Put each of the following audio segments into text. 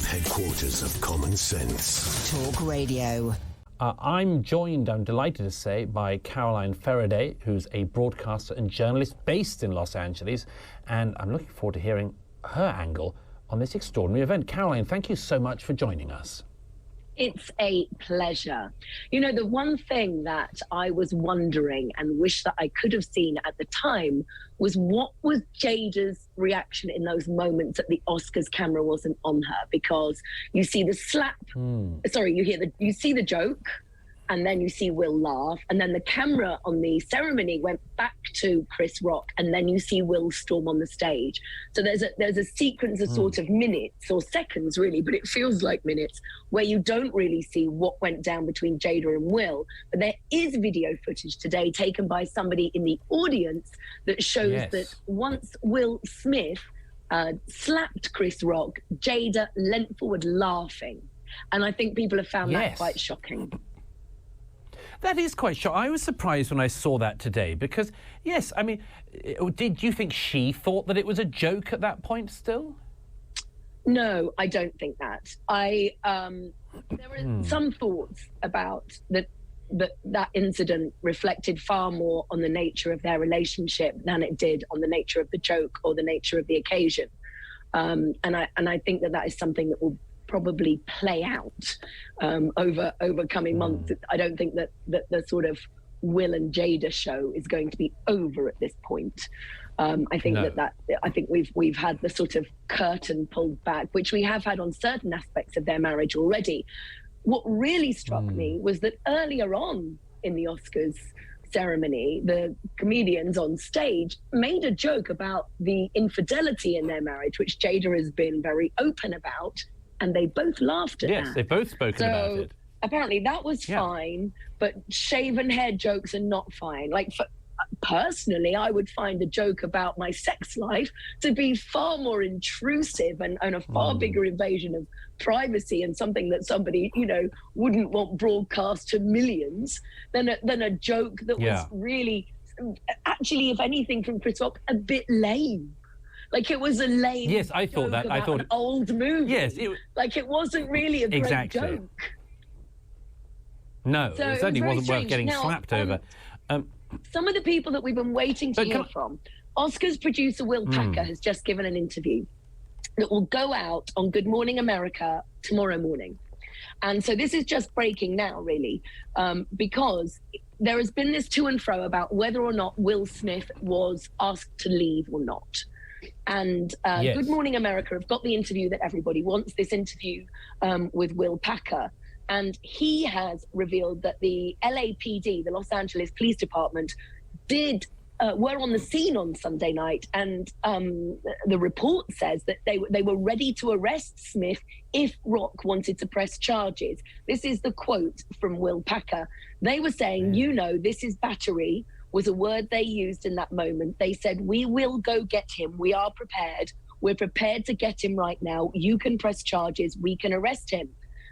headquarters of common sense. Talk Radio. I'm joined, I'm delighted to say, by Caroline Feraday, who's a broadcaster and journalist based in Los Angeles, and I'm looking forward to hearing her angle on this extraordinary event. Caroline, thank you so much for joining us. It's a pleasure. You know, the one thing that I was wondering and wish that I could have seen at the time was what was Jada's reaction in those moments that the Oscars camera wasn't on her, because you see the slap, you see the joke, and then you see Will laugh, and then the camera on the ceremony went back to Chris Rock, and then you see Will storm on the stage. So there's a sequence of sort of minutes or seconds really, but it feels like minutes, where you don't really see what went down between Jada and Will. But there is video footage today taken by somebody in the audience that shows that once Will Smith slapped Chris Rock, Jada leant forward laughing. And I think people have found that quite shocking. That is quite shocking. I was surprised when I saw that today because, yes, I mean, did you think she thought that it was a joke at that point still? No, I don't think that. There are some thoughts about that incident reflected far more on the nature of their relationship than it did on the nature of the joke or the nature of the occasion. And I think that is something that will probably play out over coming months. I don't think that the sort of Will and Jada show is going to be over at this point. I think I think we've had the sort of curtain pulled back, which we have had on certain aspects of their marriage already. What really struck me was that earlier on in the Oscars ceremony, the comedians on stage made a joke about the infidelity in their marriage, which Jada has been very open about. And they both laughed at that. Yes, they've both spoken about it. Apparently that was fine, but shaven head jokes are not fine. Like, personally, I would find a joke about my sex life to be far more intrusive and a far bigger invasion of privacy, and something that somebody, you know, wouldn't want broadcast to millions than a joke that was really, actually, if anything, from Chris Rock, a bit lame. Like, it was a lame Yes, I thought that. I thought an old movie. Yes, it wasn't really a great joke. No, so it certainly wasn't worth getting slapped over. Some of the people that we've been waiting to hear from, Oscars producer Will Packer has just given an interview that will go out on Good Morning America tomorrow morning. And so this is just breaking now, really, because there has been this to and fro about whether or not Will Smith was asked to leave or not. And Good Morning America have got the interview that everybody wants, this interview with Will Packer. And he has revealed that the LAPD, the Los Angeles Police Department, were on the scene on Sunday night. And the report says that they were ready to arrest Smith if Rock wanted to press charges. This is the quote from Will Packer. They were saying, you know, this is battery, was a word they used in that moment. They said, we will go get him. We are prepared. We're prepared to get him right now. You can press charges. We can arrest him.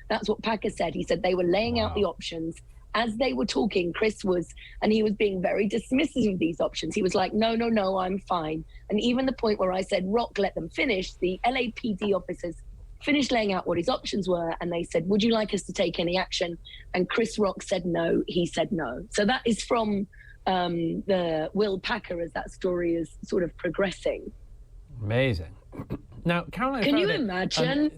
That's what Packer said. He said they were laying out the options. As they were talking, he was being very dismissive of these options. He was like, no, I'm fine. And even the point where I said, Rock, let them finish, the LAPD officers finished laying out what his options were, and they said, would you like us to take any action? And Chris Rock said no. He said no. So that is from the Will Packer as that story is sort of progressing. Amazing. Now, Caroline, can you imagine?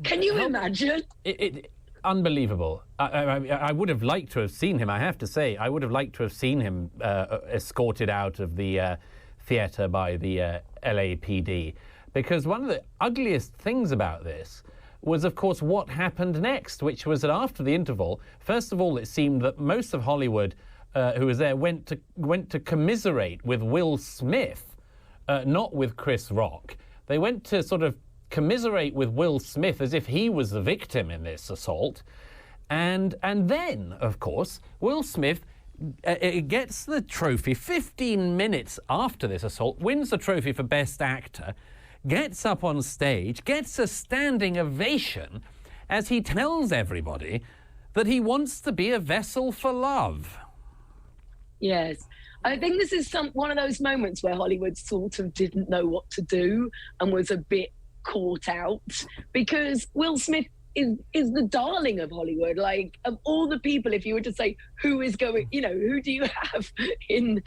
Unbelievable. I would have liked to have seen him, I have to say. I would have liked to have seen him escorted out of the theatre by the LAPD, because one of the ugliest things about this was, of course, what happened next, which was that after the interval, first of all, it seemed that most of Hollywood who was there went to commiserate with Will Smith, not with Chris Rock. They went to sort of commiserate with Will Smith as if he was the victim in this assault. And then, of course, Will Smith gets the trophy 15 minutes after this assault, wins the trophy for Best Actor, gets up on stage, gets a standing ovation as he tells everybody that he wants to be a vessel for love. Yes. I think this is one of those moments where Hollywood sort of didn't know what to do and was a bit caught out, because Will Smith is the darling of Hollywood. Like, of all the people, if you were to say who is going, who do you have in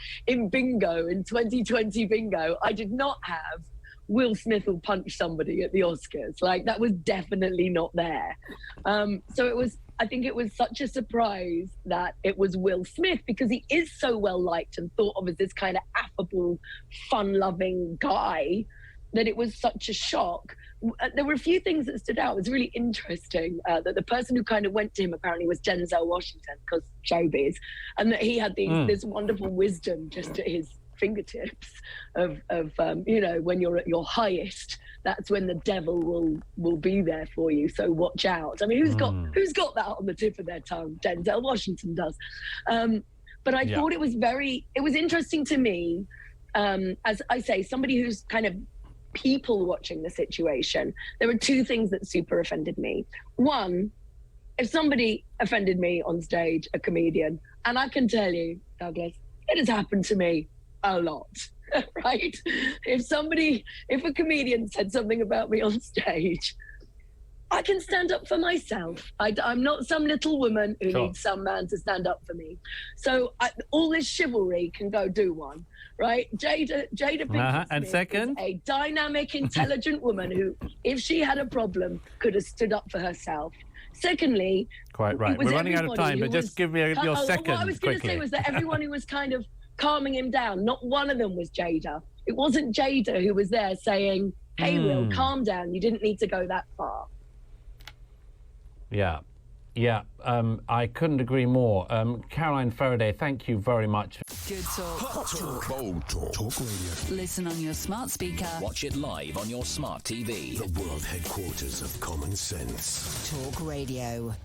bingo, in 2020 bingo, I did not have Will Smith will punch somebody at the Oscars. Like, that was definitely not there. So I think it was such a surprise that it was Will Smith, because he is so well liked and thought of as this kind of affable, fun-loving guy, that it was such a shock. There were a few things that stood out. It was really interesting that the person who kind of went to him apparently was Denzel Washington, because showbiz, and that he had this wonderful wisdom just at his fingertips of when you're at your highest, that's when the devil will be there for you. So watch out. I mean, who's got that on the tip of their tongue? Denzel Washington does. But I thought it was interesting to me, as I say, somebody who's kind of people watching the situation. There were two things that super offended me. One, if somebody offended me on stage, a comedian, and I can tell you, Douglas, it has happened to me a lot, right? If a comedian said something about me on stage, I can stand up for myself. I'm not some little woman who needs some man to stand up for me. So all this chivalry can go do one, right? Jada Pinkett And Smith second? is a dynamic, intelligent woman who, if she had a problem, could have stood up for herself. Secondly, quite right. We're running out of time, but just give me your second What I was going to say was that everyone who was kind of calming him down, not one of them was Jada. It wasn't Jada who was there saying, hey, Will, calm down. You didn't need to go that far. Yeah, I couldn't agree more. Caroline Feraday, thank you very much. Good talk. Hot talk. Bold talk. Talk radio. Listen on your smart speaker. Watch it live on your smart TV. The world headquarters of common sense. Talk Radio.